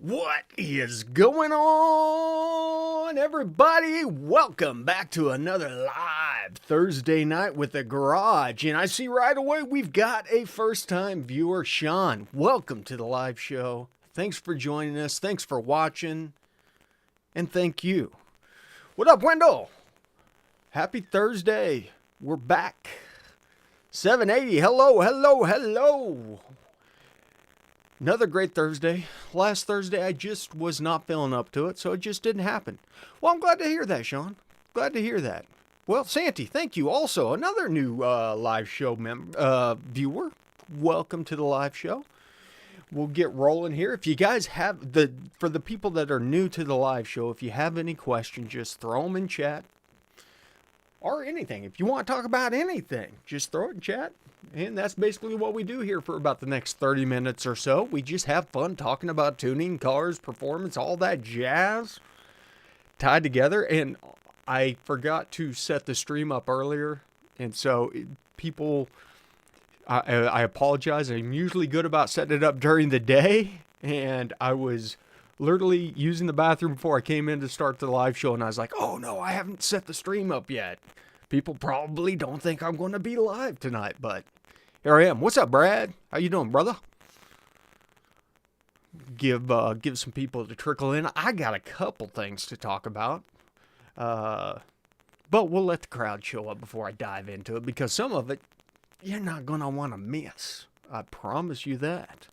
What is going on, everybody? Welcome back to another live Thursday night with the Garage. And I see right away we've got a first-time viewer, Sean. Welcome to the live show. Thanks for joining us. Thanks for watching. And thank you. What up, Wendell? Happy Thursday. We're back. 780. Hello. Another great Thursday. Last Thursday, I just was not feeling up to it, so it just didn't happen. Well, I'm glad to hear that, Sean. Glad to hear that. Well, Santi, thank you. Also, another new live show viewer. Welcome to the live show. We'll get rolling here. If you guys have, for the people that are new to the live show, if you have any questions, just throw them in chat. Or anything. If you want to talk about anything, just throw it in chat. And that's basically what we do here for about the next 30 minutes or so. We just have fun talking about tuning, cars, performance, all that jazz tied together. And I forgot to set the stream up earlier. And so people, I apologize. I'm usually good about setting it up during the day. And I was literally using the bathroom before I came in to start the live show. And I was like, oh no, I haven't set the stream up yet. People probably don't think I'm going to be live tonight, but here I am. What's up, Brad? How you doing, brother? Give some people to trickle in. I got a couple things to talk about, but we'll let the crowd show up before I dive into it, because some of it you're not going to want to miss. I promise you that.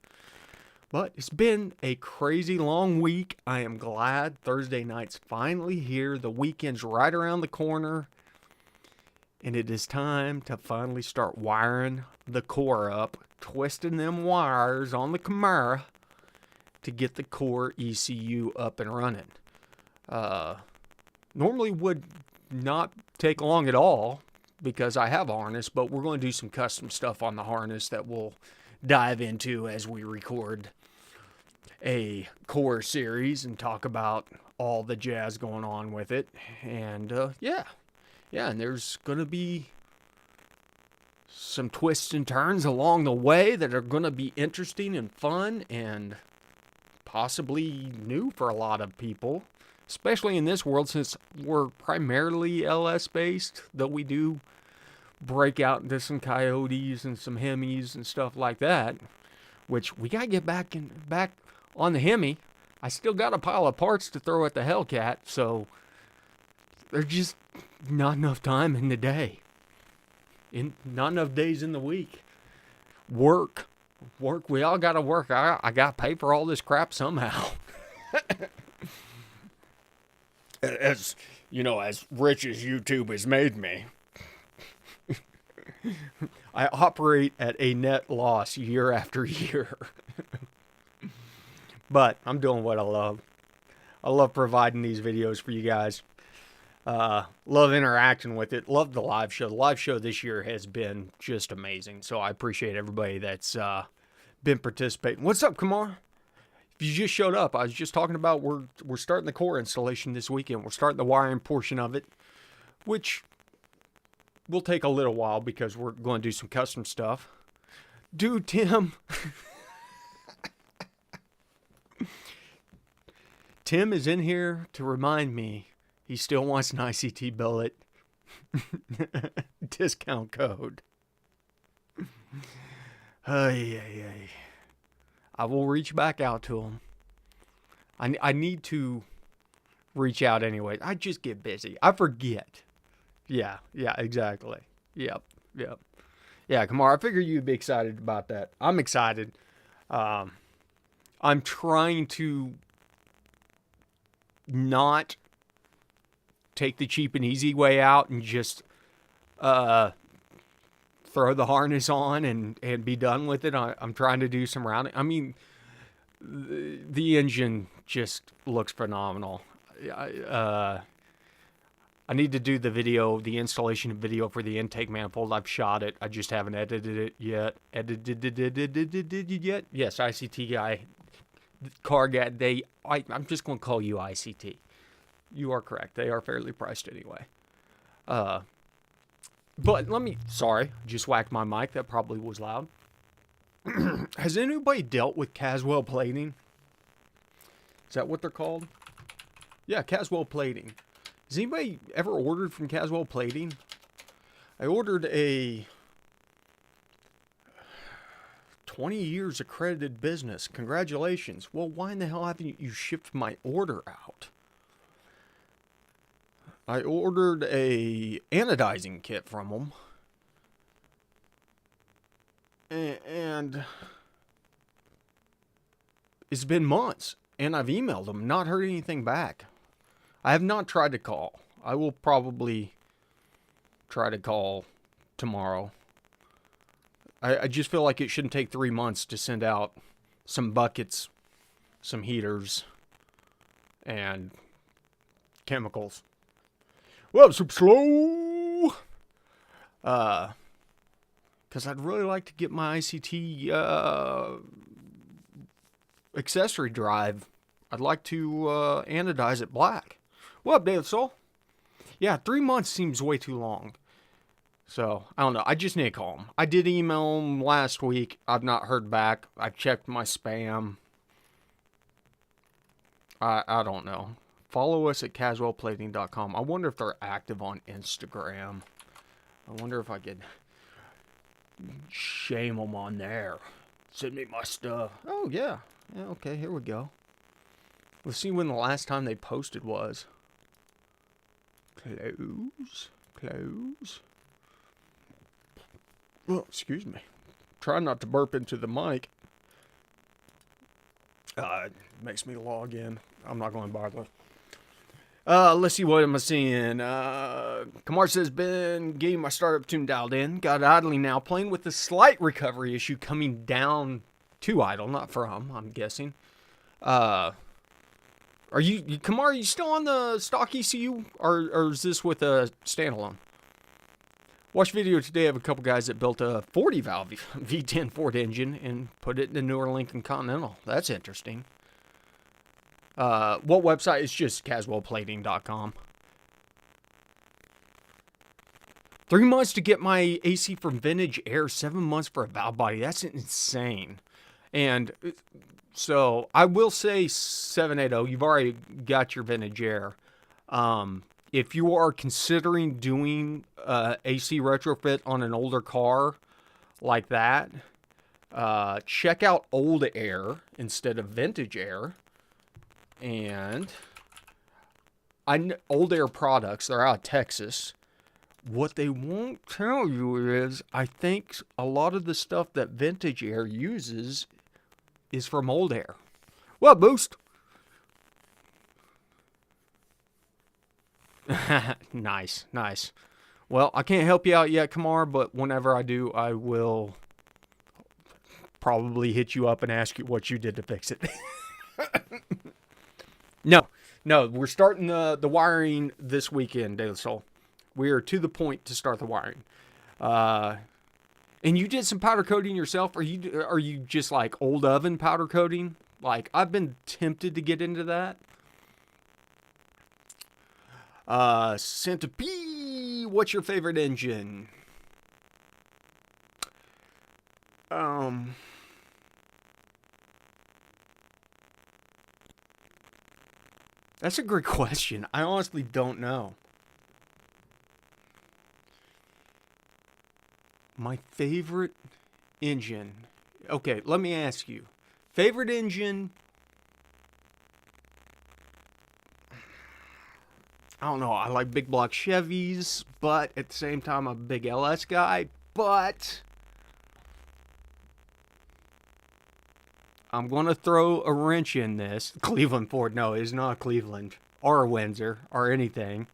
But it's been a crazy long week. I am glad Thursday night's finally here. The weekend's right around the corner. And it is time to finally start wiring the core up, twisting them wires on the Camaro to get the core ECU up and running. Normally would not take long at all because I have a harness, but we're going to do some custom stuff on the harness that we'll dive into as we record a core series and talk about all the jazz going on with it. And yeah, and there's going to be some twists and turns along the way that are going to be interesting and fun and possibly new for a lot of people, especially in this world since we're primarily LS based, though we do break out into some Coyotes and some Hemis and stuff like that, which we got to get back on the Hemi. I still got a pile of parts to throw at the Hellcat, so there's just not enough time in the day. Not enough days in the week. Work. We all got to work. I got to pay for all this crap somehow. As rich as YouTube has made me, I operate at a net loss year after year. But I'm doing what I love. I love providing these videos for you guys. Love interaction with it. Love the live show. The live show this year has been just amazing. So I appreciate everybody that's been participating. What's up, Kamar? If you just showed up, I was just talking about we're starting the core installation this weekend. We're starting the wiring portion of it, which will take a little while because we're going to do some custom stuff. Dude, Tim. Tim is in here to remind me he still wants an ICT billet discount code. I will reach back out to him. I need to reach out anyway. I just get busy. I forget. Yeah, exactly. Yep. Yeah, Kamar, I figure you'd be excited about that. I'm excited. I'm trying to not take the cheap and easy way out and just throw the harness on and be done with it. I'm trying to do some rounding. I mean, the engine just looks phenomenal. I need to do the installation video for the intake manifold. I've shot it. I just haven't edited it yet. Yes, ICT guy, car guy. I'm just going to call you ICT. You are correct. They are fairly priced anyway. But sorry, just whacked my mic. That probably was loud. Has anybody dealt with Caswell plating? Is that what they're called? Yeah, Caswell Plating. Has anybody ever ordered from Caswell Plating? I ordered a 20 years accredited business. Congratulations. Well, why in the hell haven't you shipped my order out? I ordered a anodizing kit from them. And it's been months. And I've emailed them, not heard anything back. I have not tried to call. I will probably try to call tomorrow. I just feel like it shouldn't take 3 months to send out some buckets, some heaters, and chemicals. Well, super slow. Because I'd really like to get my ICT accessory drive. I'd like to anodize it black. What up, David Soul? Yeah, 3 months seems way too long. So, I don't know. I just need to call them. I did email them last week. I've not heard back. I checked my spam. I don't know. Follow us at caswellplating.com. I wonder if they're active on Instagram. I wonder if I could shame them on there. Send me my stuff. Oh, yeah. Yeah, okay, here we go. Let's see when the last time they posted was. Close. Oh, excuse me. Try not to burp into the mic. It makes me log in. I'm not going to bother. Let's see, what am I seeing? Kamar says, been getting my startup tune dialed in. Got it idling now, playing with the slight recovery issue coming down to idle, not from, I'm guessing. Are you Kamar, are you still on the stock ECU? Or is this with a standalone? Watched a video today of a couple guys that built a 40 valve V10 Ford engine and put it in the newer Lincoln Continental. That's interesting. What website? It's just caswellplating.com. 3 months to get my AC from Vintage Air, 7 months for a valve body. That's insane. And so I will say 780, you've already got your Vintage Air. If you are considering doing AC retrofit on an older car like that, check out Old Air instead of Vintage Air. And Old Air products, they're out of Texas. What they won't tell you is, I think a lot of the stuff that Vintage Air uses is from Old Air. Well, Boost. Nice. Well, I can't help you out yet, Kamar, but whenever I do, I will probably hit you up and ask you what you did to fix it. No, we're starting the wiring this weekend, Daily Soul. We are to the point to start the wiring. And you did some powder coating yourself? Are you just like old oven powder coating? Like, I've been tempted to get into that. Santa P, what's your favorite engine? That's a great question. I honestly don't know. My favorite engine. Okay, let me ask you. Favorite engine? I don't know. I like big block Chevys, but at the same time, I'm a big LS guy. But I'm going to throw a wrench in this. Cleveland Ford. No, it's not Cleveland or Windsor or anything.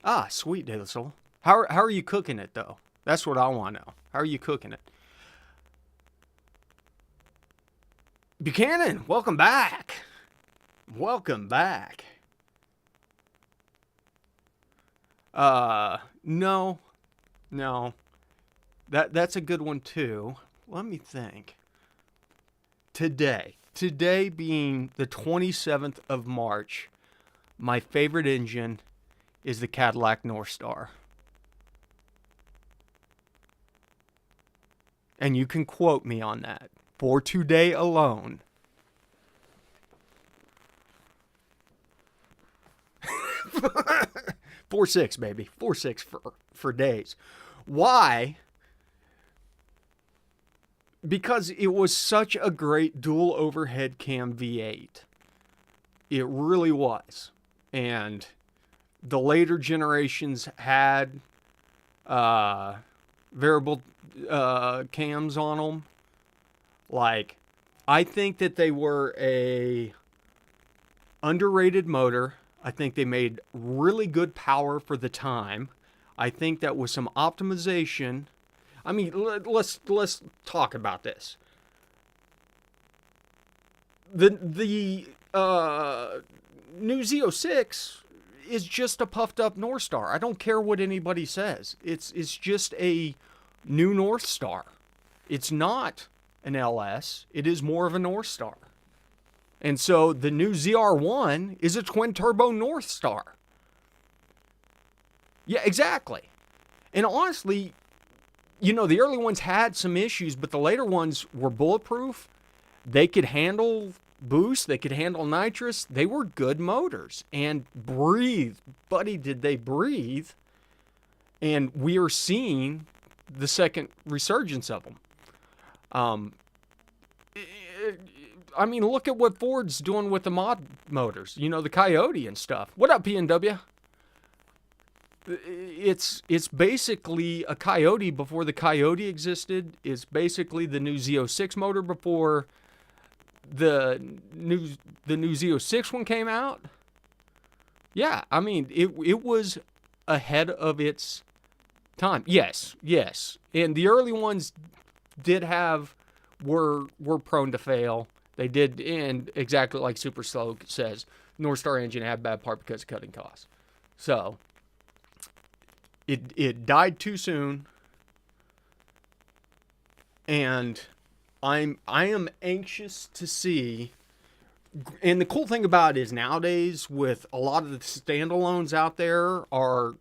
Ah, sweet, Daily Soul. How are you cooking it, though? That's what I want to know. How are you cooking it? Buchanan, welcome back. Welcome back. No. That's a good one too. Let me think. Today being the 27th of March, my favorite engine is the Cadillac North Star. And you can quote me on that for today alone. 4.6, baby. 4.6 for days. Why? Because it was such a great dual overhead cam V8. It really was. And the later generations had variable cams on them. Like, I think that they were a underrated motor. I think they made really good power for the time. I think that with some optimization. I mean, let's talk about this. The new Z06 is just a puffed up North Star. I don't care what anybody says. It's just a new North Star. It's not an LS. It is more of a North Star. And so the new ZR1 is a twin turbo North Star. Yeah, exactly. And honestly, you know, the early ones had some issues, but the later ones were bulletproof. They could handle boost. They could handle nitrous. They were good motors and breathe. Buddy, did they breathe? And we are seeing the second resurgence of them. I mean, look at what Ford's doing with the mod motors. You know, the Coyote and stuff. What up, P&W? It's basically a Coyote before the Coyote existed. It's basically the new Z06 motor before the new Z06 one came out. Yeah, I mean, it was ahead of its time. Yes. And the early ones were prone to fail. They did, and exactly like Super Slow says, North Star engine had bad part because of cutting costs. So it died too soon, and I am anxious to see. And the cool thing about it is nowadays, with a lot of the standalones out there are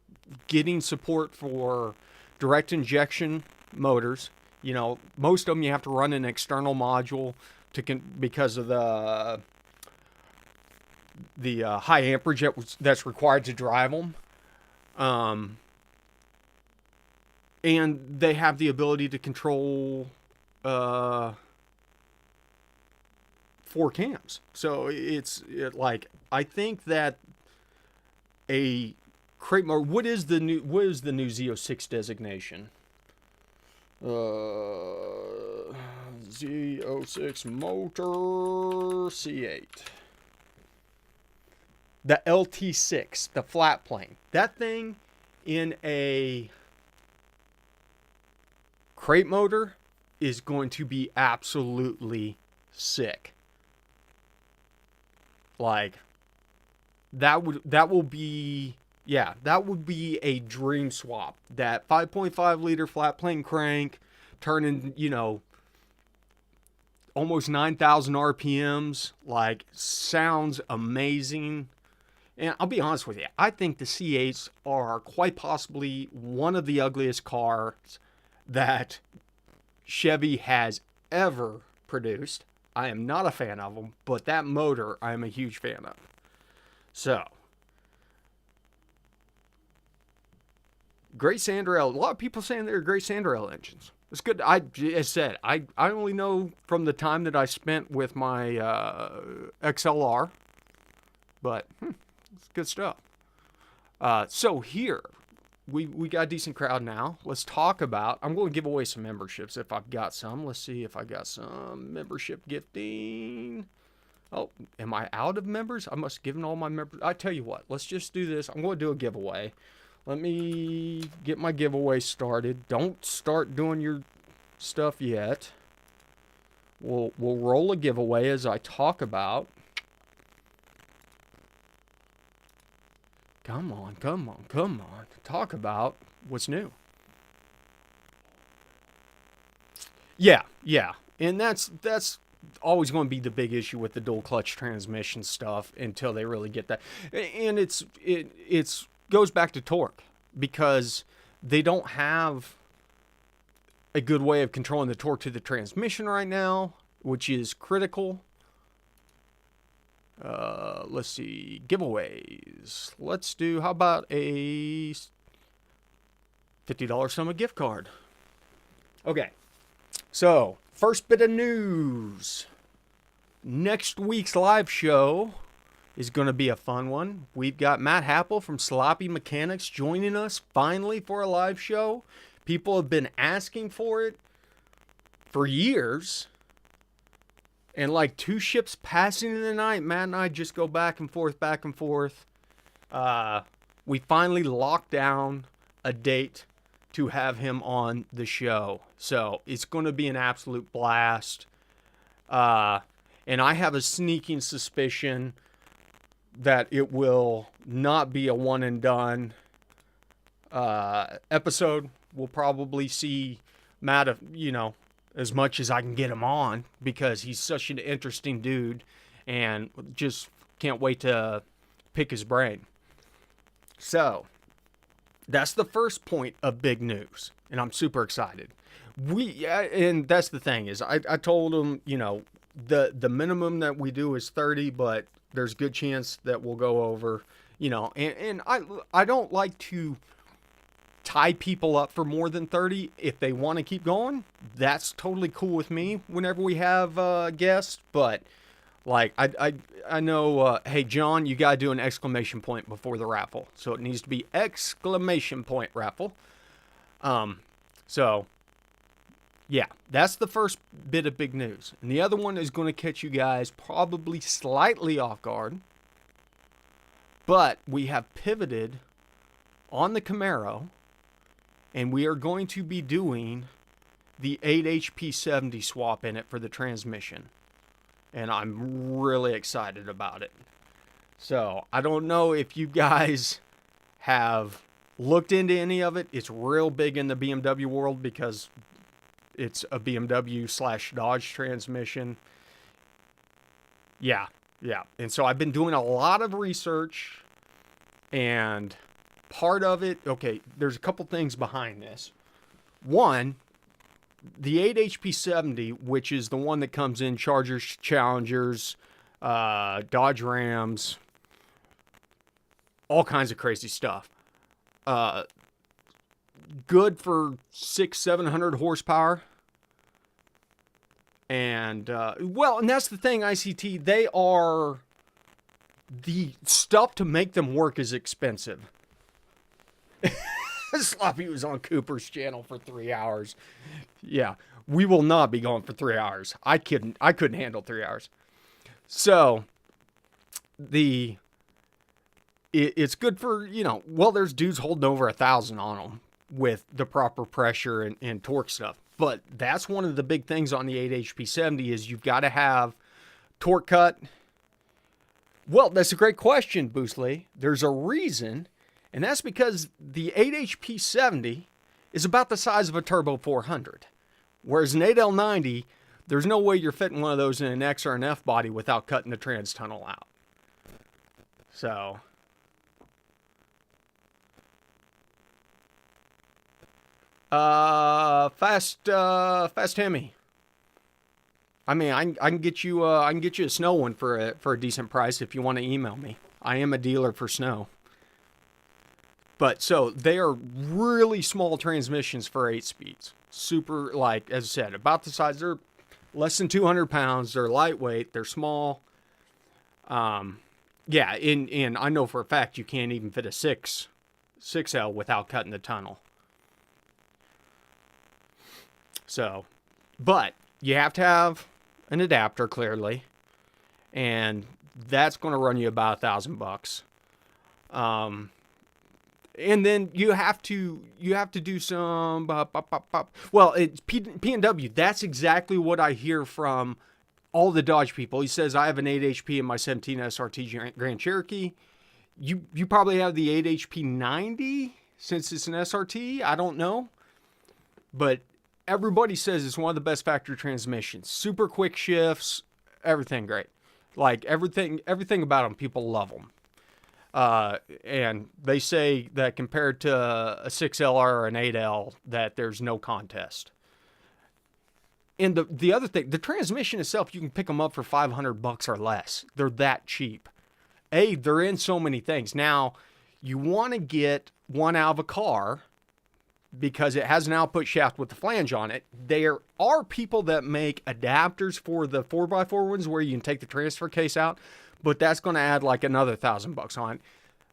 getting support for direct injection motors. You know, most of them you have to run an external module because of the high amperage that's required to drive them. And they have the ability to control 4 cams. So I think that a crate motor. What is the new Z06 designation? Z06 motor C8. The LT6, the flat plane. That thing in a crate motor is going to be absolutely sick. Like, that would be a dream swap. That 5.5 liter flat plane crank turning, you know, almost 9,000 RPMs, like, sounds amazing. And I'll be honest with you, I think the C8s are quite possibly one of the ugliest cars that Chevy has ever produced. I am not a fan of them, but that motor I am a huge fan of. So, great Sandrail. A lot of people saying they're great Sandrail engines. It's good. As said, I only know from the time that I spent with my XLR, but it's good stuff. So here, we got a decent crowd now. Let's talk about, I'm going to give away some memberships if I've got some. Let's see if I got some membership gifting. Oh, am I out of members? I must have given all my members. I tell you what, let's just do this. I'm going to do a giveaway. Let me get my giveaway started. Don't start doing your stuff yet. We'll roll a giveaway as I talk about. Come on. Talk about what's new. Yeah. And that's always going to be the big issue with the dual clutch transmission stuff until they really get that. And it's goes back to torque, because they don't have a good way of controlling the torque to the transmission right now, which is critical. Let's see, giveaways. Let's do, how about a $50 Summit gift card? Okay, so first bit of news. Next week's live show is going to be a fun one. We've got Matt Happel from Sloppy Mechanics joining us finally for a live show. People have been asking for it for years. And like 2 ships passing in the night, Matt and I just go back and forth, back and forth. We finally locked down a date to have him on the show. So it's going to be an absolute blast. And I have a sneaking suspicion that it will not be a one and done episode. We'll probably see Matt, as much as I can get him on, because he's such an interesting dude and just can't wait to pick his brain. So that's the first point of big news, and I'm super excited. And that's the thing is I told him, the minimum that we do is 30, but there's a good chance that we'll go over, and I don't like to tie people up for more than 30. If they want to keep going, that's totally cool with me whenever we have guests. But like, I know, hey, John, you got to do an exclamation point before the raffle. So it needs to be exclamation point raffle. So yeah, that's the first bit of big news. And the other one is going to catch you guys probably slightly off guard. But we have pivoted on the Camaro, and we are going to be doing the 8HP70 swap in it for the transmission. And I'm really excited about it. So I don't know if you guys have looked into any of it. It's real big in the BMW world because it's a BMW/Dodge transmission. Yeah. And so I've been doing a lot of research, and part of it, okay, there's a couple things behind this. One, the 8HP70, which is the one that comes in Chargers, Challengers, Dodge Rams, all kinds of crazy stuff. Good for 600-700 horsepower. And, and that's the thing, ICT, the stuff to make them work is expensive. Sloppy was on Cooper's channel for 3 hours. Yeah, we will not be going for 3 hours. I couldn't handle 3 hours. So, it's good for, there's dudes holding over 1,000 on them with the proper pressure and torque stuff. But that's one of the big things on the 8HP70 is you've got to have torque cut. Well, that's a great question, Boostley. There's a reason, and that's because the 8HP70 is about the size of a Turbo 400. Whereas an 8L90, there's no way you're fitting one of those in an X or an F body without cutting the trans tunnel out. So, Fast Hemi. I mean, I can get you a snow one for a decent price if you want to email me. I am a dealer for snow. But so they are really small transmissions for 8 speeds. Super, like, as I said, about the size. They're less than 200 pounds. They're lightweight. They're small. Yeah, and I know for a fact you can't even fit a 6L without cutting the tunnel. So, but you have to have an adapter, clearly, and that's going to run you about $1,000. And then you have to do some well, it's P&W. That's exactly what I hear from all the Dodge people. He says, I have an 8 HP in my 17 SRT Grand Cherokee. You probably have the 8 HP 90 since it's an SRT. I don't know, but everybody says it's one of the best factory transmissions. Super quick shifts, everything great. Like everything about them, people love them. And they say that compared to a 6LR or an 8L, that there's no contest. And the other thing, the transmission itself, you can pick them up for $500 or less. They're that cheap. They're in so many things. Now, you want to get one out of a car because it has an output shaft with the flange on it. There are people that make adapters for the 4x4 ones where you can take the transfer case out, but that's going to add like another $1,000 on it.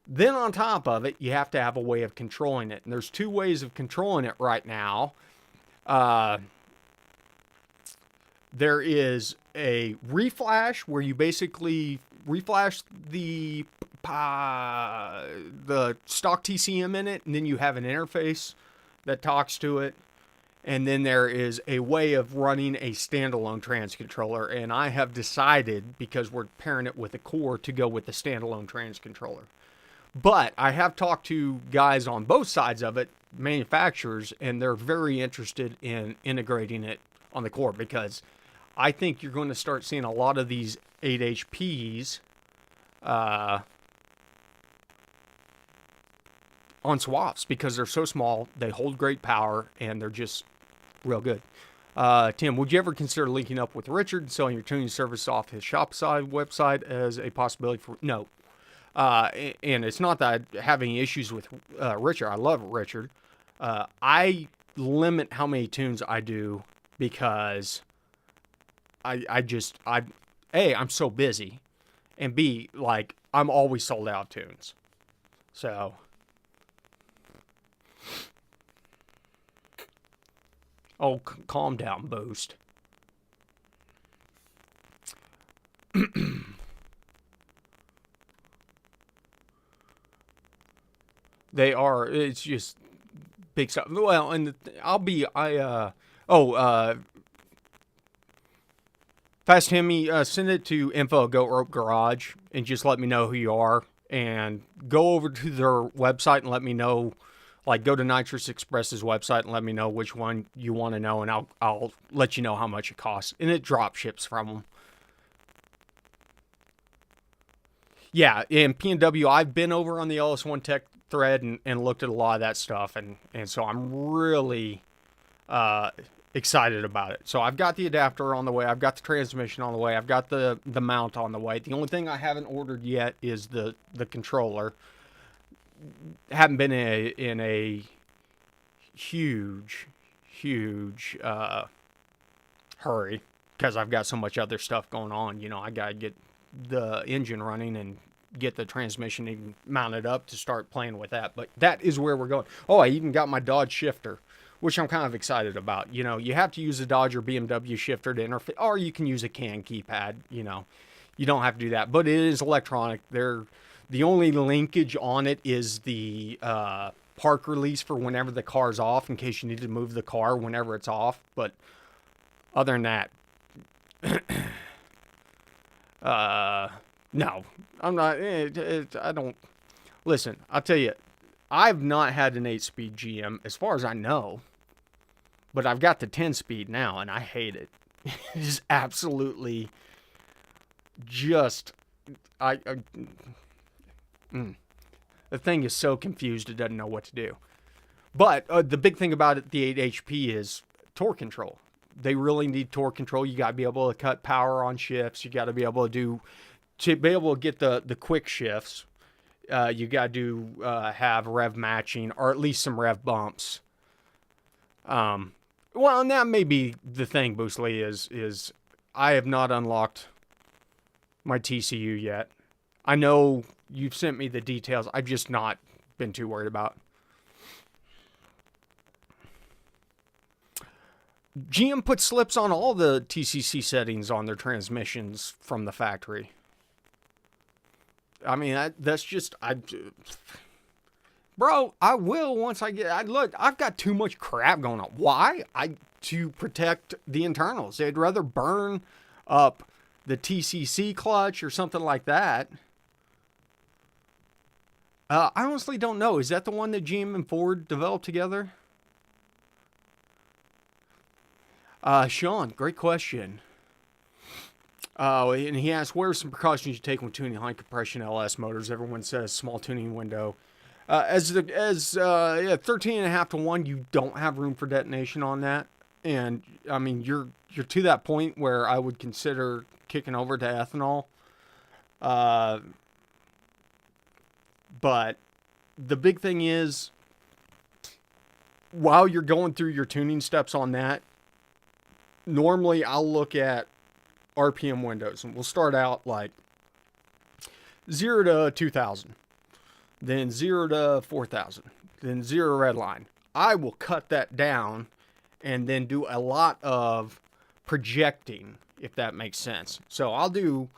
Then on top of it, you have to have a way of controlling it. And there's two ways of controlling it right now. There is a reflash where you basically reflash the stock TCM in it, and then you have an interface that talks to it. And then there is a way of running a standalone trans controller, and I have decided, because we're pairing it with a core, to go with the standalone trans controller. But I have talked to guys on both sides of it, manufacturers, and they're very interested in integrating it on the core, because I think you're going to start seeing a lot of these 8HPs on swaps because they're so small, they hold great power, and they're just real good. Tim, would you ever consider linking up with Richard and selling your tuning service off his Shopify website as a possibility? No. And it's not that I have any issues with Richard. I love Richard. I limit how many tunes I do because A, I'm so busy, and B, like, I'm always sold out of tunes. So, calm down, Boost. They are. It's just big stuff. Well, and Fast Hemi, send it to info@GoatRopeGarage and just let me know who you are, and go over to their website and let me know. Like, go to Nitrous Express's website and let me know which one you want to know, and I'll let you know how much it costs. And it drop ships from them. Yeah, in P&W, I've been over on the LS1 Tech thread and looked at a lot of that stuff, and so I'm really excited about it. So I've got the adapter on the way, I've got the transmission on the way, I've got the mount on the way. The only thing I haven't ordered yet is the controller. Haven't been in a huge hurry because I've got so much other stuff going on. You know, I gotta get the engine running and get the transmission even mounted up to start playing with that. But that is where we're going. Oh, I even got my Dodge shifter, which I'm kind of excited about. You know, you have to use a Dodge or BMW shifter to interface, or you can use a CAN keypad. You know, you don't have to do that, but it is electronic. The only linkage on it is the park release for whenever the car's off, in case you need to move the car whenever it's off. But other than that, no, I'm not. I don't. Listen, I'll tell you, I've not had an 8-speed GM as far as I know, but I've got the 10-speed now, and I hate it. It is absolutely just the thing is so confused it doesn't know what to do. But the big thing about it, the 8HP, is torque control. They really need torque control. You got to be able to cut power on shifts. You got to be able to be able to get the quick shifts. You got to have rev matching, or at least some rev bumps. Well, and that may be the thing, Boostly, is I have not unlocked my TCU yet. I know you've sent me the details. I've just not been too worried about. GM put slips on all the TCC settings on their transmissions from the factory. I mean, that's just... Bro, I will once I get... Look, I've got too much crap going on. Why? To protect the internals. They'd rather burn up the TCC clutch or something like that. I honestly don't know. Is that the one that GM and Ford developed together? Sean, great question. And he asked, what are some precautions you take when tuning high compression LS motors? Everyone says small tuning window. As 13.5 to 1, you don't have room for detonation on that. And I mean, you're to that point where I would consider kicking over to ethanol. Uh, but the big thing is, while you're going through your tuning steps on that, normally I'll look at RPM windows, and we'll start out like 0 to 2,000, then 0 to 4,000, then 0 red line. I will cut that down and then do a lot of projecting, if that makes sense. So I'll do,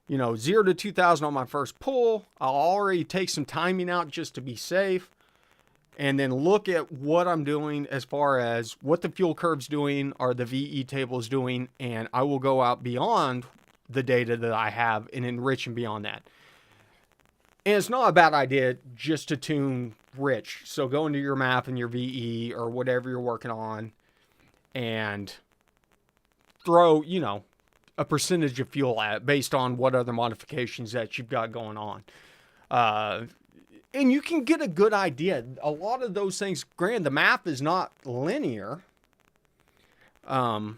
0 to 2,000 on my first pull. I'll already take some timing out just to be safe, and then look at what I'm doing as far as what the fuel curve's doing, or the VE table's doing, and I will go out beyond the data that I have and enrich and beyond that. And it's not a bad idea just to tune rich. So go into your map and your VE or whatever you're working on and throw, a percentage of fuel at it based on what other modifications that you've got going on. And you can get a good idea. A lot of those things, granted, the math is not linear. But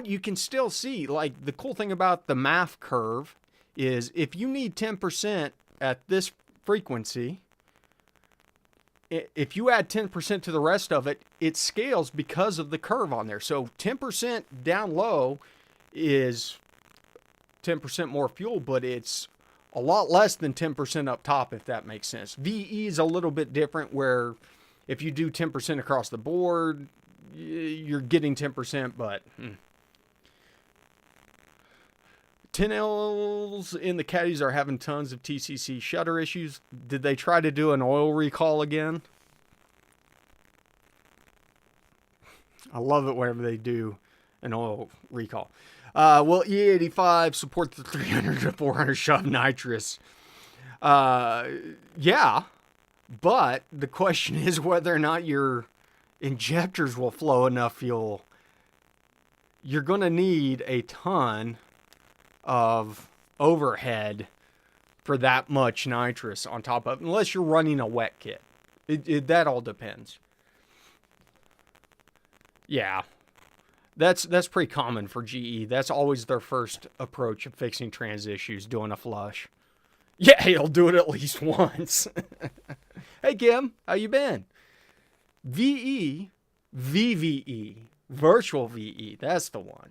you can still see, like, the cool thing about the math curve is if you need 10% at this frequency, if you add 10% to the rest of it, it scales because of the curve on there. So 10% down low is 10% more fuel, but it's a lot less than 10% up top, if that makes sense. VE is a little bit different, where if you do 10% across the board, you're getting 10%, but 10Ls in the caddies are having tons of TCC shutter issues. Did they try to do an oil recall again? I love it whenever they do an oil recall. Will E85 support the 300 to 400 shove nitrous? Yeah, but the question is whether or not your injectors will flow enough fuel. You're going to need a ton of overhead for that much nitrous on top of, unless you're running a wet kit. That all depends. Yeah, that's pretty common for GE. That's always their first approach of fixing trans issues, doing a flush. Yeah, he'll do it at least once. Hey Kim, how you been? VE, VVE, virtual VE, that's the one.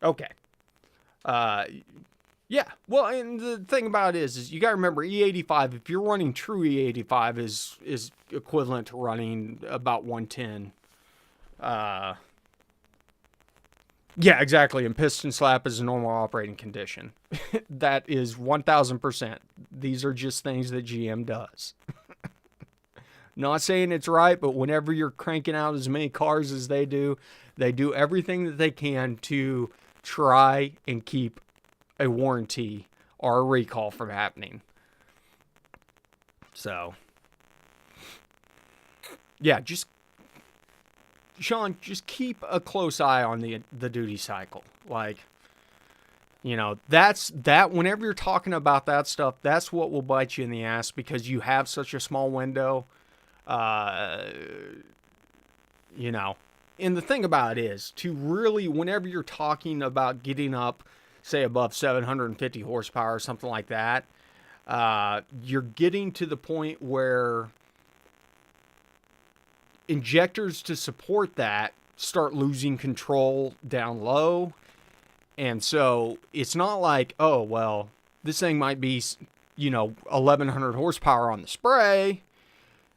Okay. Yeah. Well, and the thing about it is you got to remember E85, if you're running true E85 is equivalent to running about 110. Yeah, exactly. And piston slap is a normal operating condition. That is 1000%. These are just things that GM does. Not saying it's right, but whenever you're cranking out as many cars as they do everything that they can to try and keep a warranty or a recall from happening. So, yeah, Sean, just keep a close eye on the duty cycle. Like, that's whenever you're talking about that stuff, that's what will bite you in the ass, because you have such a small window. And the thing about it is, to really, whenever you're talking about getting up, say, above 750 horsepower or something like that, you're getting to the point where injectors to support that start losing control down low. And so it's not like, oh, well, this thing might be, 1,100 horsepower on the spray,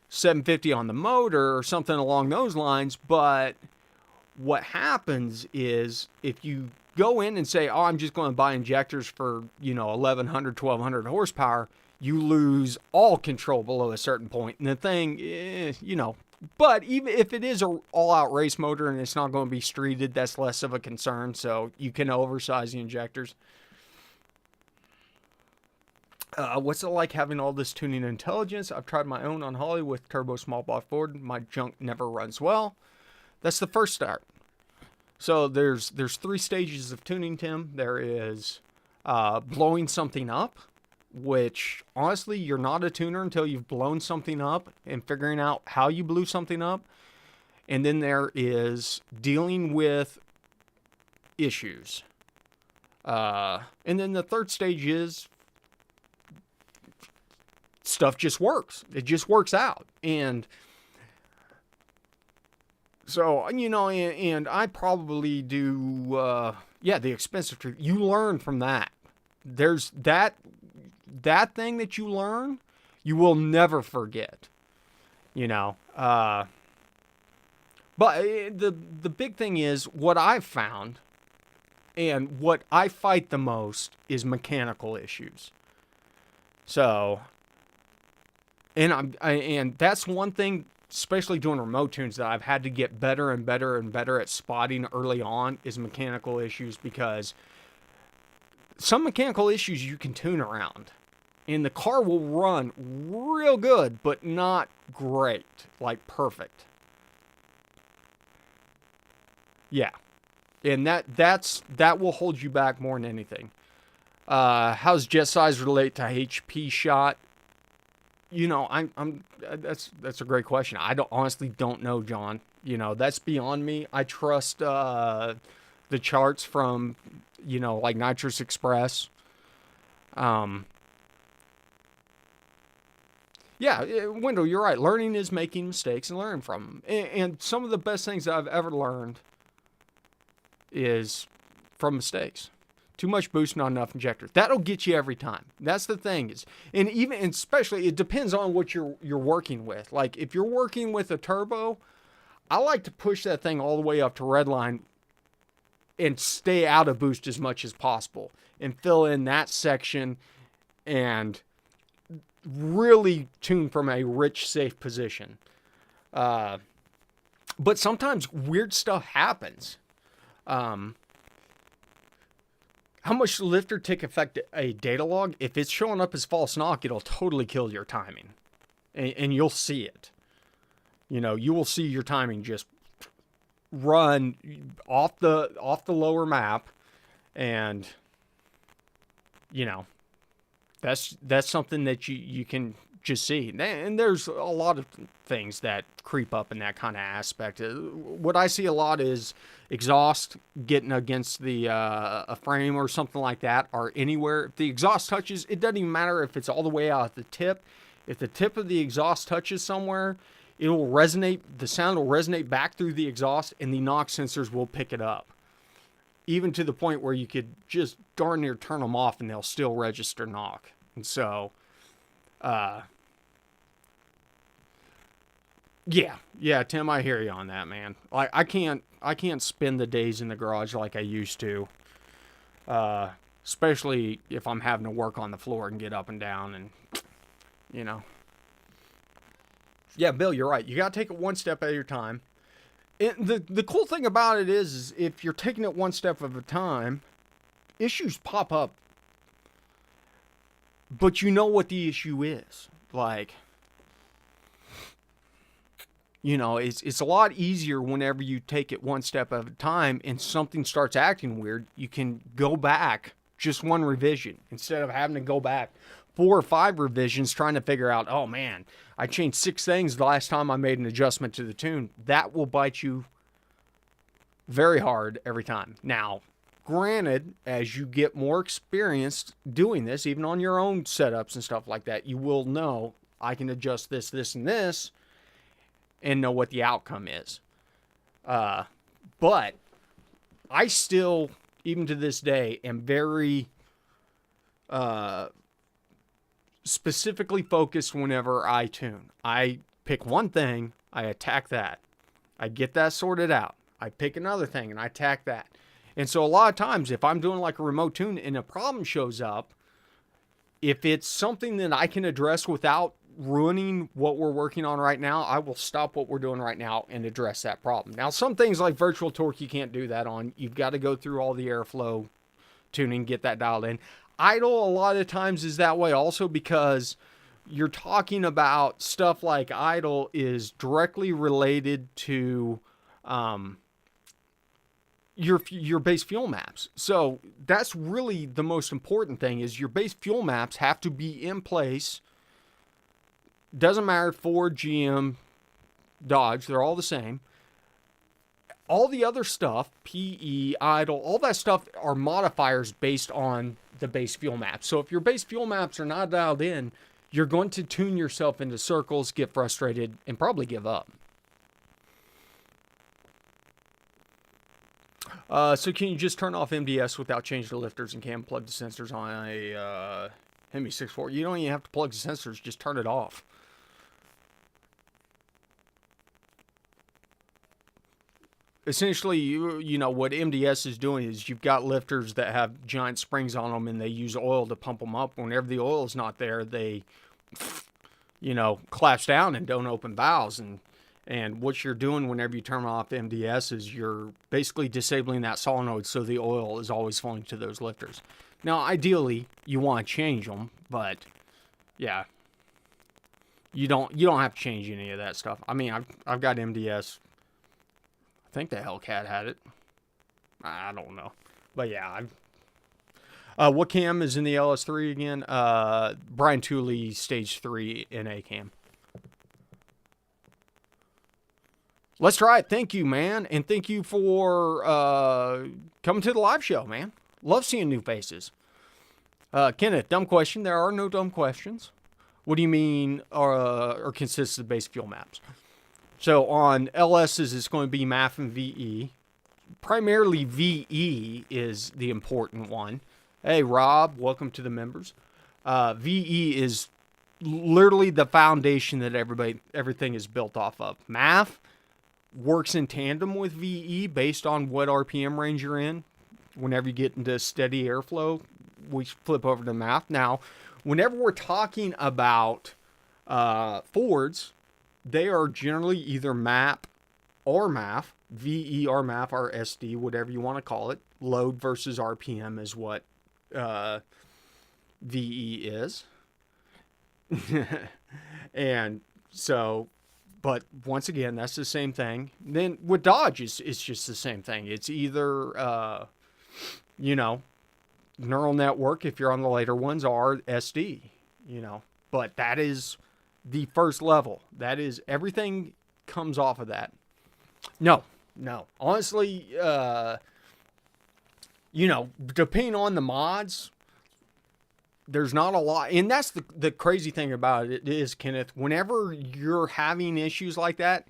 750 on the motor, or something along those lines. But what happens is, if you go in and say, oh, I'm just going to buy injectors for, 1,100, 1,200 horsepower, you lose all control below a certain point. And the thing, but even if it is an all-out race motor and it's not going to be streeted, that's less of a concern. So you can oversize the injectors. What's it like having all this tuning intelligence? I've tried my own on Holly with turbo small block Ford. My junk never runs well. That's the first start. So there's 3 stages of tuning, Tim. There is blowing something up, which honestly, you're not a tuner until you've blown something up, and figuring out how you blew something up. And then there is dealing with issues. And then the third stage is stuff just works. It just works out. And so, and I probably do, the expensive trip. You learn from that. There's that thing that you learn, you will never forget, but the big thing is what I've found and what I fight the most is mechanical issues. So, and that's one thing, especially doing remote tunes, that I've had to get better and better and better at spotting early on is mechanical issues, because some mechanical issues you can tune around and the car will run real good, but not great, like perfect. Yeah. And that will hold you back more than anything. How's jet size relate to HP shot? That's a great question. I honestly don't know, John. That's beyond me. I trust the charts from, like Nitrous Express. Wendell, you're right. Learning is making mistakes and learning from them. And some of the best things that I've ever learned is from mistakes. Too much boost, not enough injector. That'll get you every time. That's the thing and especially, it depends on what you're working with. Like if you're working with a turbo, I like to push that thing all the way up to redline and stay out of boost as much as possible and fill in that section and really tune from a rich, safe position. But sometimes weird stuff happens. How much lifter tick affect a data log? If it's showing up as false knock, it'll totally kill your timing. And you'll see it. You will see your timing just run off the lower map. And, that's something that you can just see. And there's a lot of things that creep up in that kind of aspect. What I see a lot is exhaust getting against a frame or something like that, or anywhere. If the exhaust touches, it doesn't even matter if it's all the way out at the tip. If the tip of the exhaust touches somewhere, it will resonate. The sound will resonate back through the exhaust, and the knock sensors will pick it up. Even to the point where you could just darn near turn them off and they'll still register knock. And so, yeah, Tim, I hear you on that, man. Like I can't spend the days in the garage like I used to. Especially if I'm having to work on the floor and get up and down and, Yeah, Bill, you're right. You got to take it one step at a time. And the cool thing about it is if you're taking it one step at a time, issues pop up. But you know what the issue is. Like, it's a lot easier whenever you take it one step at a time and something starts acting weird. You can go back just one revision instead of having to go back 4 or 5 revisions trying to figure out, oh man, I changed 6 things the last time I made an adjustment to the tune. That will bite you very hard every time. Now, granted, as you get more experienced doing this, even on your own setups and stuff like that, you will know I can adjust this, this, and this, and know what the outcome is. But I still, even to this day, am very specifically focused whenever I tune. I pick one thing, I attack that. I get that sorted out. I pick another thing and I attack that. And so a lot of times if I'm doing like a remote tune and a problem shows up, if it's something that I can address without ruining what we're working on right now, I will stop what we're doing right now and address that problem. Now, some things like virtual torque, you can't do that on. You've got to go through all the airflow tuning, get that dialed in. Idle a lot of times is that way also because you're talking about stuff like idle is directly related to your base fuel maps. So that's really the most important thing is your base fuel maps have to be in place. Doesn't matter Ford, GM, Dodge, they're all the same. All the other stuff, PE, idle, all that stuff are modifiers based on the base fuel maps. So if your base fuel maps are not dialed in, you're going to tune yourself into circles, get frustrated, and probably give up. So can you just turn off MDS without changing the lifters and can plug the sensors on a Hemi 6.4? You don't even have to plug the sensors, just turn it off. Essentially, you know, what MDS is doing is you've got lifters that have giant springs on them and they use oil to pump them up. Whenever the oil is not there, they, you know, collapse down and don't open valves. And what you're doing whenever you turn off MDS is you're basically disabling that solenoid so the oil is always flowing to those lifters. Now, ideally, you want to change them, but yeah, you don't have to change any of that stuff. I mean, I've got MDS. I think the Hellcat had it. I don't know, but yeah. What cam is in the LS3 again? Brian Tooley Stage 3 NA cam. Let's try it. Thank you, man. And thank you for coming to the live show, man. Love seeing new faces. Kenneth, dumb question. There are no dumb questions. What do you mean or consists of base fuel maps? So on LS's, it's going to be MAF and VE. Primarily VE is the important one. Hey, Rob, welcome to the members. VE is literally the foundation that everything is built off of. MAF works in tandem with VE based on what RPM range you're in. Whenever you get into steady airflow, we flip over to MAF. Now, whenever we're talking about Fords, they are generally either MAP or MAF, VE or MAF or SD, whatever you want to call it. Load versus RPM is what VE is. And so, but once again, that's the same thing. Then with Dodge, it's just the same thing. It's either, you know, neural network if you're on the later ones, or SD, you know. But that is the first level. That is, everything comes off of that. No. Honestly, you know, depending on the mods, there's not a lot. And that's the crazy thing about it is, Kenneth, whenever you're having issues like that,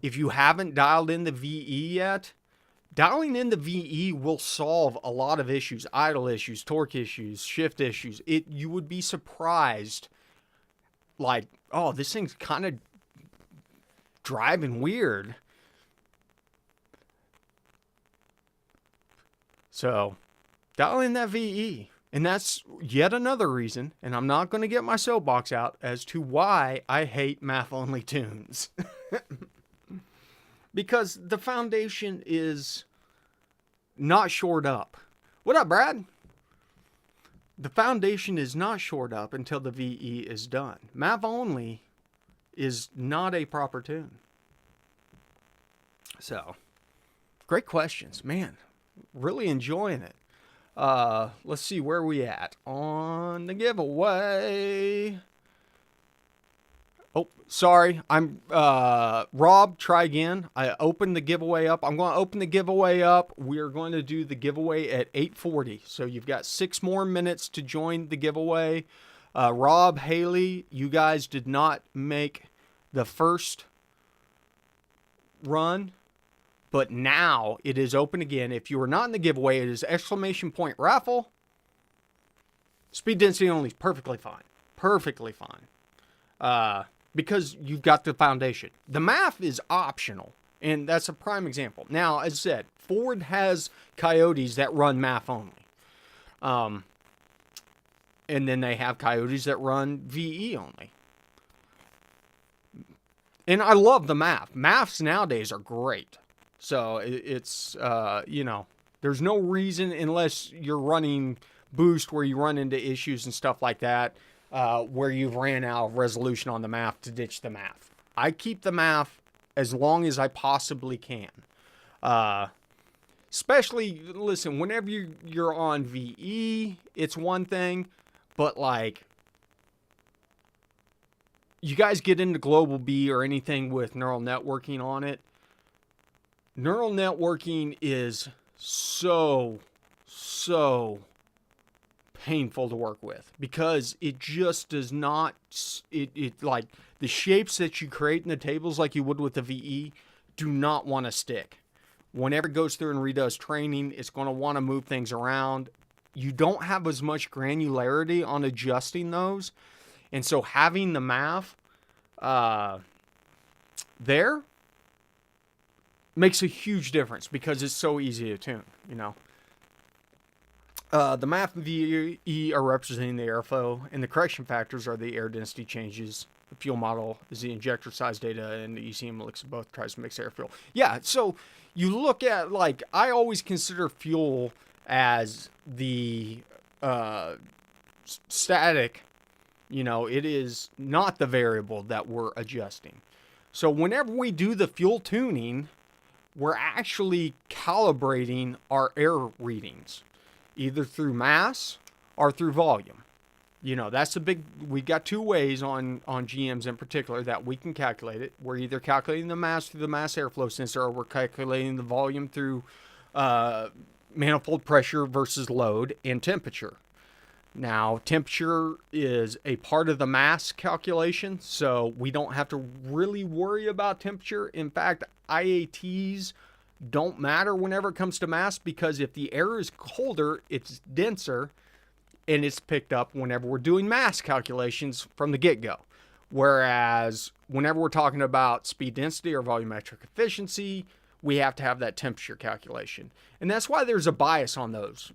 if you haven't dialed in the VE yet, dialing in the VE will solve a lot of issues, idle issues, torque issues, shift issues. You would be surprised, like, oh, this thing's kind of driving weird. So, dial in that VE. And that's yet another reason, and I'm not going to get my soapbox out, as to why I hate MAF-only tunes. Because the foundation is not shored up. What up, Brad? The foundation is not shored up until the VE is done. MAF-only is not a proper tune. So, great questions. Man, really enjoying it. Let's see where we at on the giveaway. Oh, sorry. I'm, Rob, try again. I opened the giveaway up. I'm going to open the giveaway up. We're going to do the giveaway at 8:40. So you've got 6 more minutes to join the giveaway. Rob, Haley, you guys did not make the first run, but now it is open again. If you are not in the giveaway, it is ! raffle. Speed density only is perfectly fine. Perfectly fine. Because you've got the foundation. The MAF is optional, and that's a prime example. Now, as I said, Ford has Coyotes that run MAF only. And then they have Coyotes that run VE only. And I love the MAF. MAFs nowadays are great. So it's, you know, there's no reason, unless you're running boost where you run into issues and stuff like that, where you've ran out of resolution on the MAF, to ditch the MAF. I keep the MAF as long as I possibly can. Especially, listen, whenever you're on VE, it's one thing, but like, you guys get into Global B or anything with neural networking on it, neural networking is so painful to work with because it just does not, it like the shapes that you create in the tables like you would with the VE do not want to stick. Whenever it goes through and redoes training, it's going to want to move things around. You don't have as much granularity on adjusting those. And so having the math there makes a huge difference because it's so easy to tune, you know. The math and VE are representing the airflow, and the correction factors are the air density changes. The fuel model is the injector size data, and the ECM looks at both, tries to mix air fuel. Yeah, so you look at, like, I always consider fuel as the static, you know, it is not the variable that we're adjusting. So whenever we do the fuel tuning, we're actually calibrating our air readings, either through mass or through volume. You know, that's the big, we got two ways on GMs in particular that we can calculate it. We're either calculating the mass through the mass airflow sensor, or we're calculating the volume through manifold pressure versus load and temperature. Now, temperature is a part of the mass calculation, so we don't have to really worry about temperature. In fact, IATs don't matter whenever it comes to mass, because if the air is colder, it's denser, and it's picked up whenever we're doing mass calculations from the get-go. Whereas whenever we're talking about speed density or volumetric efficiency, we have to have that temperature calculation. And that's why there's a bias on those.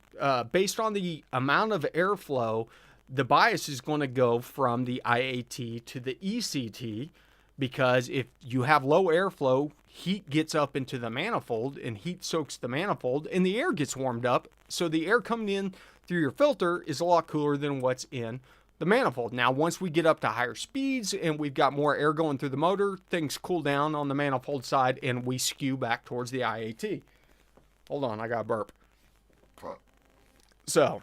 Based on the amount of airflow, the bias is going to go from the IAT to the ECT, because if you have low airflow, heat gets up into the manifold and heat soaks the manifold and the air gets warmed up. So the air coming in through your filter is a lot cooler than what's in the manifold. Now, once we get up to higher speeds and we've got more air going through the motor, things cool down on the manifold side and we skew back towards the IAT. Hold on, I got a burp. So,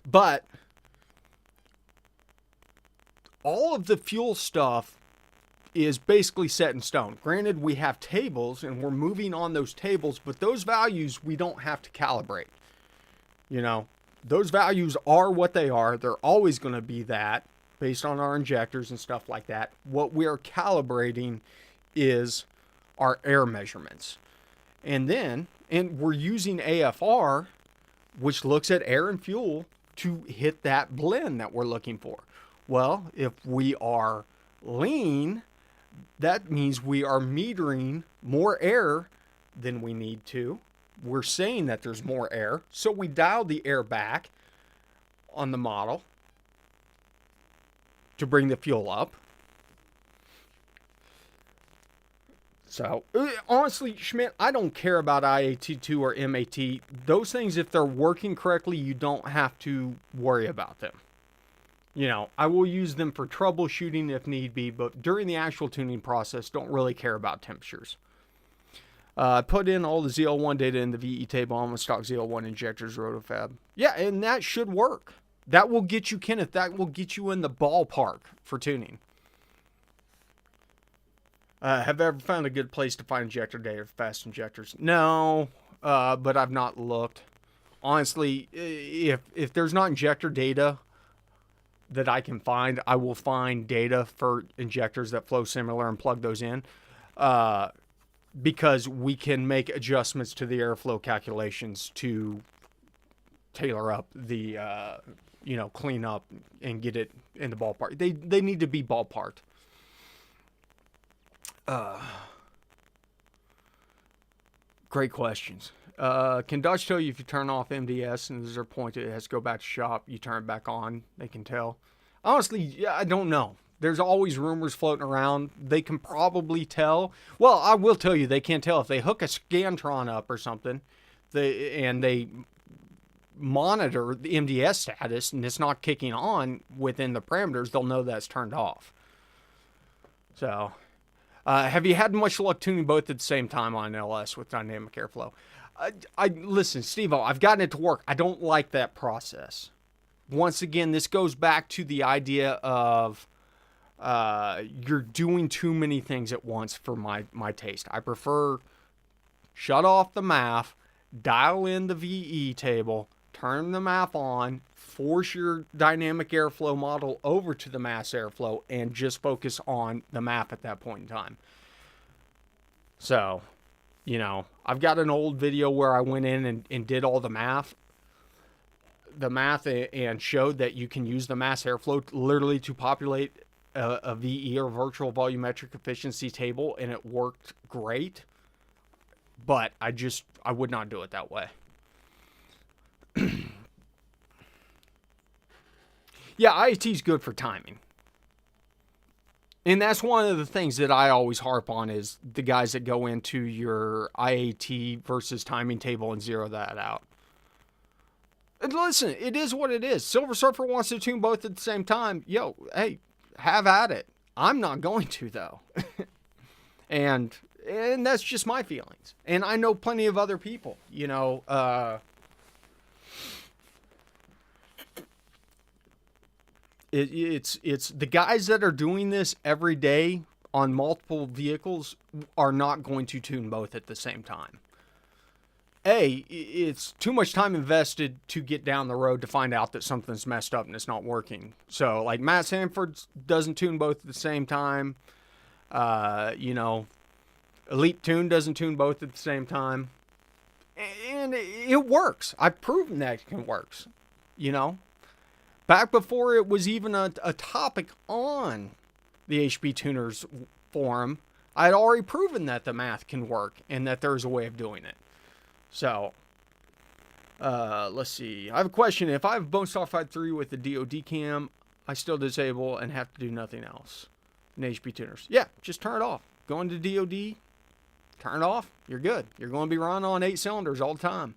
but all of the fuel stuff is basically set in stone. Granted, we have tables and we're moving on those tables, but those values we don't have to calibrate. You know, those values are what they are. They're always going to be that based on our injectors and stuff like that. What we're calibrating is our air measurements. And we're using AFR, which looks at air and fuel to hit that blend that we're looking for. Well, if we are lean, that means we are metering more air than we need to. We're saying that there's more air, so we dial the air back on the model to bring the fuel up. So, honestly, Schmidt, I don't care about IAT2 or MAT. Those things, if they're working correctly, you don't have to worry about them. You know, I will use them for troubleshooting if need be, but during the actual tuning process, don't really care about temperatures. Put in all the ZL1 data in the VE table on the stock ZL1 injectors rotofab. Yeah, and that should work. That will get you, Kenneth, that will get you in the ballpark for tuning. Have I ever found a good place to find injector data for fast injectors? No, but I've not looked. Honestly, if there's not injector data that I can find, I will find data for injectors that flow similar and plug those in. Because we can make adjustments to the airflow calculations to tailor up the, clean up and get it in the ballpark. They need to be ballparked. Great questions. Can Dodge tell you if you turn off MDS and there's a point it has to go back to shop, you turn it back on, they can tell? Honestly, yeah, I don't know. There's always rumors floating around. They can probably tell. Well, I will tell you, they can't tell. If they hook a Scantron up or something, they monitor the MDS status and it's not kicking on within the parameters, they'll know that's turned off. So, have you had much luck tuning both at the same time on LS with dynamic airflow? Listen, Steve-O, I've gotten it to work. I don't like that process. Once again, this goes back to the idea of you're doing too many things at once for my taste. I prefer shut off the MAF, dial in the VE table, turn the MAF on, force your dynamic airflow model over to the mass airflow, and just focus on the MAF at that point in time. So, I've got an old video where I went in and did all the math and showed that you can use the mass airflow literally to populate a VE or virtual volumetric efficiency table, and it worked great. But I would not do it that way. Yeah, IAT is good for timing. And that's one of the things that I always harp on is the guys that go into your IAT versus timing table and zero that out. And listen, it is what it is. Silver Surfer wants to tune both at the same time. Yo, hey, have at it. I'm not going to, though. and that's just my feelings. And I know plenty of other people, It's the guys that are doing this every day on multiple vehicles are not going to tune both at the same time. It's too much time invested to get down the road to find out that something's messed up and it's not working. So, like Matt Sanford doesn't tune both at the same time. Elite Tune doesn't tune both at the same time. And it works. I've proven that it can work. Back before it was even a topic on the HB Tuners forum, I had already proven that the math can work and that there's a way of doing it. So, let's see. I have a question. If I have Bone Star 5.3 with the DOD cam, I still disable and have to do nothing else in HB Tuners. Yeah, just turn it off. Go into DOD, turn it off. You're good. You're going to be running on 8 cylinders all the time.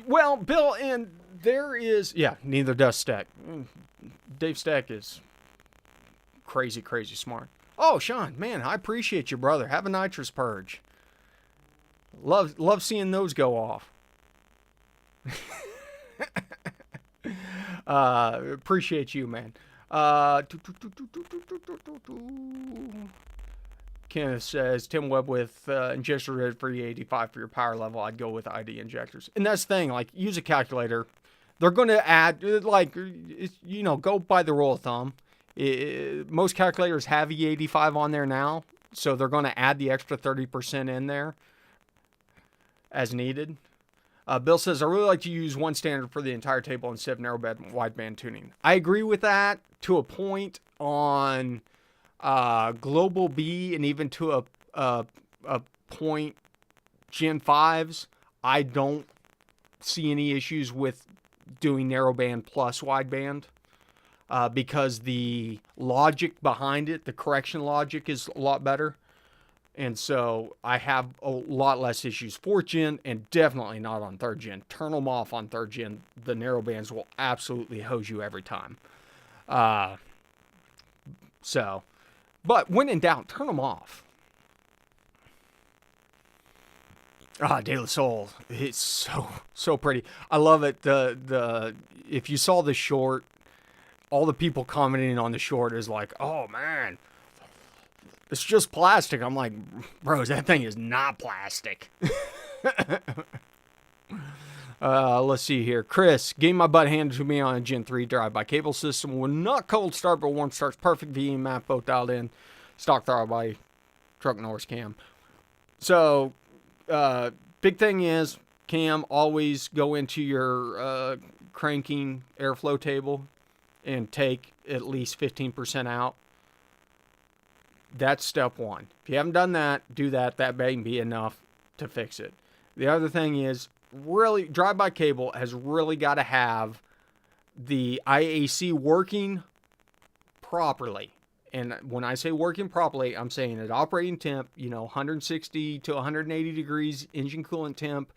Well, Bill, and there is, neither does Stack. Dave Stack is crazy, crazy smart. Oh, Sean, man, I appreciate you, brother. Have a nitrous purge. Love seeing those go off. Appreciate you, man. Kenneth says, Tim Webb with injector rated for E85 for your power level, I'd go with ID injectors. And that's the thing, like, use a calculator. They're going to add, go by the rule of thumb. Most calculators have E85 on there now, so they're going to add the extra 30% in there as needed. Bill says, I really like to use one standard for the entire table instead of narrowband wideband tuning. I agree with that to a point on Global B and even to a point Gen 5s. I don't see any issues with doing narrowband plus wideband because the logic behind it, the correction logic is a lot better. And so I have a lot less issues 4th gen and definitely not on 3rd gen. Turn them off on 3rd gen. The narrowbands will absolutely hose you every time. But when in doubt, turn them off. De La Soul, it's so pretty. I love it. If you saw the short, all the people commenting on the short is like, oh man, it's just plastic. I'm like, bros, that thing is not plastic. Let's see here. Chris, getting my butt handed to me on a Gen 3 drive-by cable system. Will not cold start, but warm starts. Perfect VE map, both dialed in. Stock throttle by truck Norris cam. So, big thing is, cam, always go into your cranking airflow table and take at least 15% out. That's step one. If you haven't done that, do that. That may be enough to fix it. The other thing is, really, drive-by cable has really got to have the IAC working properly. And when I say working properly, I'm saying at operating temp, 160 to 180 degrees engine coolant temp,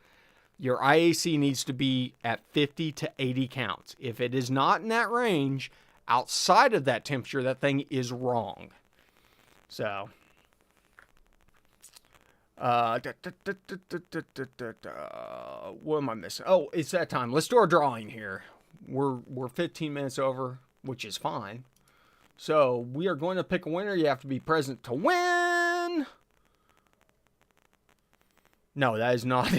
your IAC needs to be at 50 to 80 counts. If it is not in that range, outside of that temperature, that thing is wrong. So, What am I missing? Oh, it's that time. Let's do our drawing here. We're 15 minutes over, which is fine. So we are going to pick a winner. You have to be present to win. No, that is not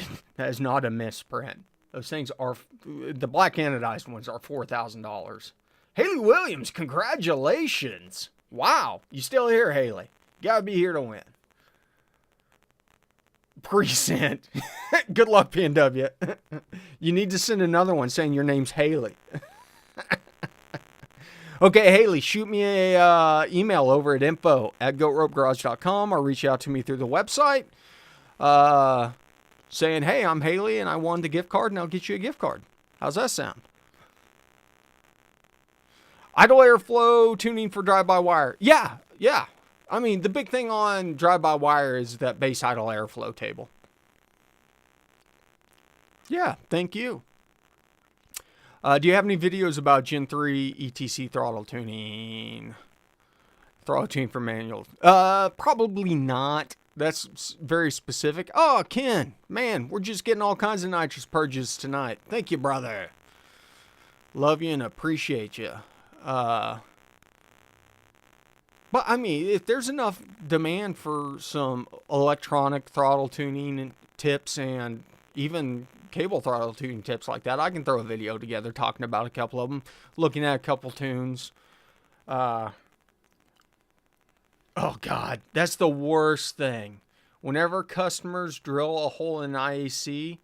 a misprint. Those things are, the black anodized ones are $4,000. Haley Williams, congratulations. Wow, you still here, Haley. Gotta be here to win. Pre-sent. Good luck, PNW. You need to send another one saying your name's Haley. Okay, Haley, shoot me a email over at info@goatropegarage.com or reach out to me through the website saying, hey, I'm Haley and I won the gift card and I'll get you a gift card. How's that sound? Idle airflow tuning for drive-by-wire. Yeah. I mean, the big thing on drive-by-wire is that base idle airflow table. Yeah, thank you. Do you have any videos about Gen 3 ETC throttle tuning? Throttle tuning for manual? Probably not. That's very specific. Oh, Ken, man, we're just getting all kinds of nitrous purges tonight. Thank you, brother. Love you and appreciate you. But I mean, if there's enough demand for some electronic throttle tuning tips and even cable throttle tuning tips like that, I can throw a video together talking about a couple of them, looking at a couple tunes. Oh God, that's the worst thing. Whenever customers drill a hole in IAC,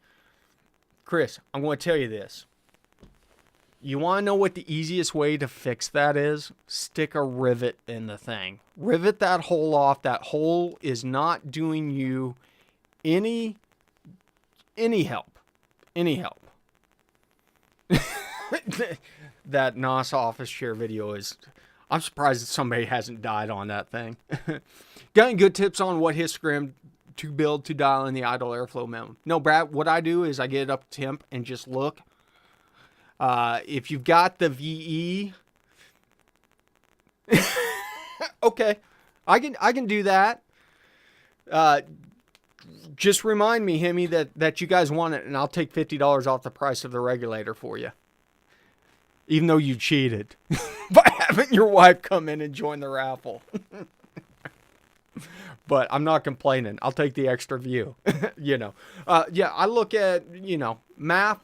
Chris, I'm going to tell you this. You want to know what the easiest way to fix that is? Stick a rivet in the thing. Rivet that hole off. That hole is not doing you any help. Any help. That NOS office chair video is... I'm surprised that somebody hasn't died on that thing. Got any good tips on what histogram to build to dial in the idle airflow minimum? No, Brad, what I do is I get it up to temp and just look. If you've got the VE, okay, I can do that. Just remind me, Hemi, that you guys want it, and I'll take $50 off the price of the regulator for you. Even though you cheated by having your wife come in and join the raffle. But I'm not complaining. I'll take the extra view. Yeah, I look at, math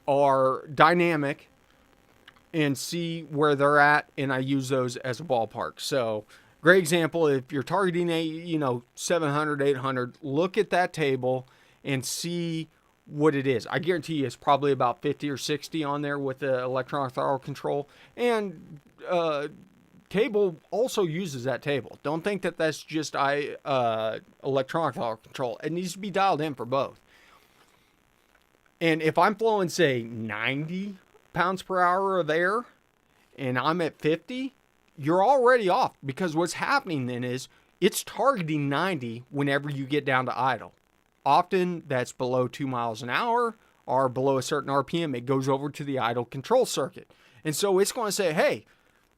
are dynamic and see where they're at, and I use those as a ballpark. So, great example, if you're targeting 700, 800, look at that table and see what it is. I guarantee you it's probably about 50 or 60 on there with the electronic throttle control. And cable also uses that table. Don't think that that's just electronic throttle control. It needs to be dialed in for both. And if I'm flowing, say, 90 pounds per hour of air and I'm at 50, you're already off, because what's happening then is it's targeting 90 whenever you get down to idle. Often that's below 2 miles an hour or below a certain RPM. It goes over to the idle control circuit. And so it's going to say, hey,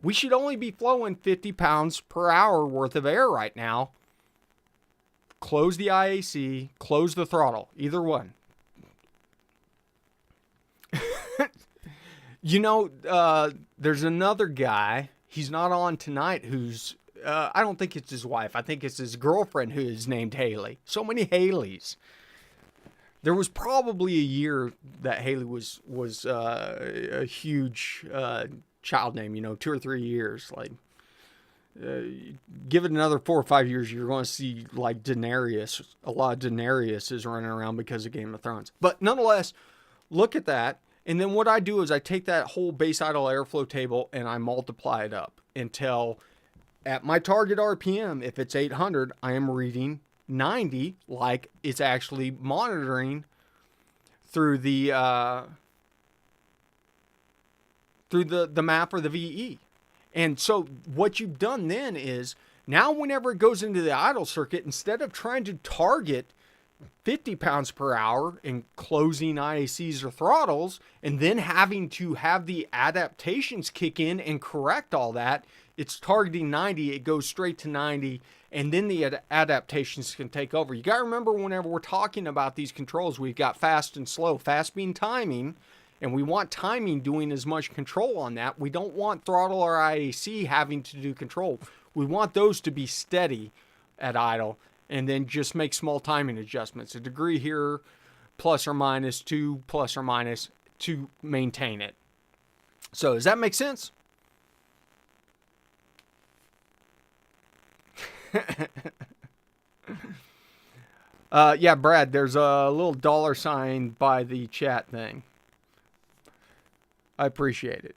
we should only be flowing 50 pounds per hour worth of air right now. Close the IAC, close the throttle, either one. There's another guy, he's not on tonight, who's, I don't think it's his wife. I think it's his girlfriend who is named Haley. So many Haleys. There was probably a year that Haley was a huge child name, 2 or 3 years. Like, give it another 4 or 5 years, you're going to see like Daenerys. A lot of Daenerys is running around because of Game of Thrones. But nonetheless, look at that. And then what I do is I take that whole base idle airflow table and I multiply it up until at my target RPM, if it's 800, I am reading 90, like it's actually monitoring through the map or the VE. And so what you've done then is now whenever it goes into the idle circuit, instead of trying to target 50 pounds per hour and closing IACs or throttles, and then having to have the adaptations kick in and correct all that, it's targeting 90, it goes straight to 90, and then the adaptations can take over. You got to remember, whenever we're talking about these controls, we've got fast and slow. Fast being timing, and we want timing doing as much control on that. We don't want throttle or IAC having to do control. We want those to be steady at idle, and then just make small timing adjustments. A degree here, plus or minus 2, plus or minus, to maintain it. So does that make sense? Yeah, Brad, there's a little $sign by the chat thing. I appreciate it.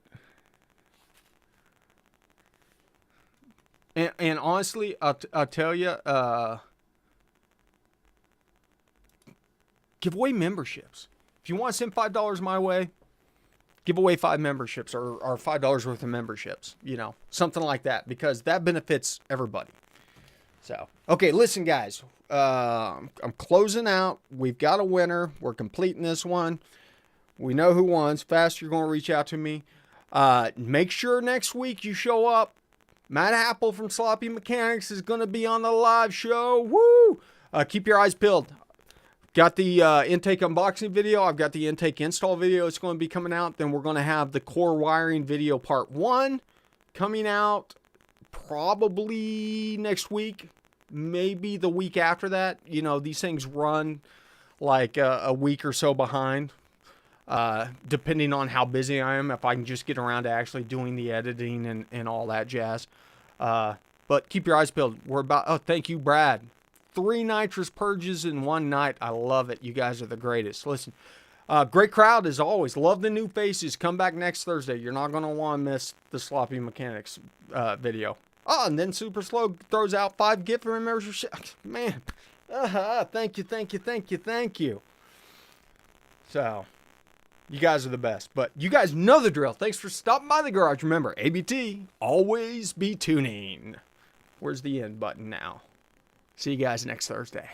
And honestly, I'll tell you, give away memberships. If you want to send $5 my way, give away 5 memberships or $5 worth of memberships, you know, something like that, because that benefits everybody. So, okay, listen, guys, I'm closing out. We've got a winner. We're completing this one. We know who won. Fast, you're going to reach out to me. Make sure next week you show up. Matt Apple from Sloppy Mechanics is going to be on the live show. Woo! Keep your eyes peeled. Got the intake unboxing video. I've got the intake install video. It's going to be coming out. Then we're going to have the core wiring video part 1 coming out probably next week. Maybe the week after that. You know, these things run like a week or so behind. Depending on how busy I am, if I can just get around to actually doing the editing and all that jazz. But keep your eyes peeled. We're about, oh, thank you, Brad. 3 nitrous purges in one night. I love it. You guys are the greatest. Listen, great crowd as always. Love the new faces. Come back next Thursday. You're not going to want to miss the Sloppy Mechanics video. Oh, and then Super Slow throws out 5 gift remembers. Man, thank you. So, you guys are the best. But you guys know the drill. Thanks for stopping by the garage. Remember, ABT, always be tuning. Where's the end button now? See you guys next Thursday.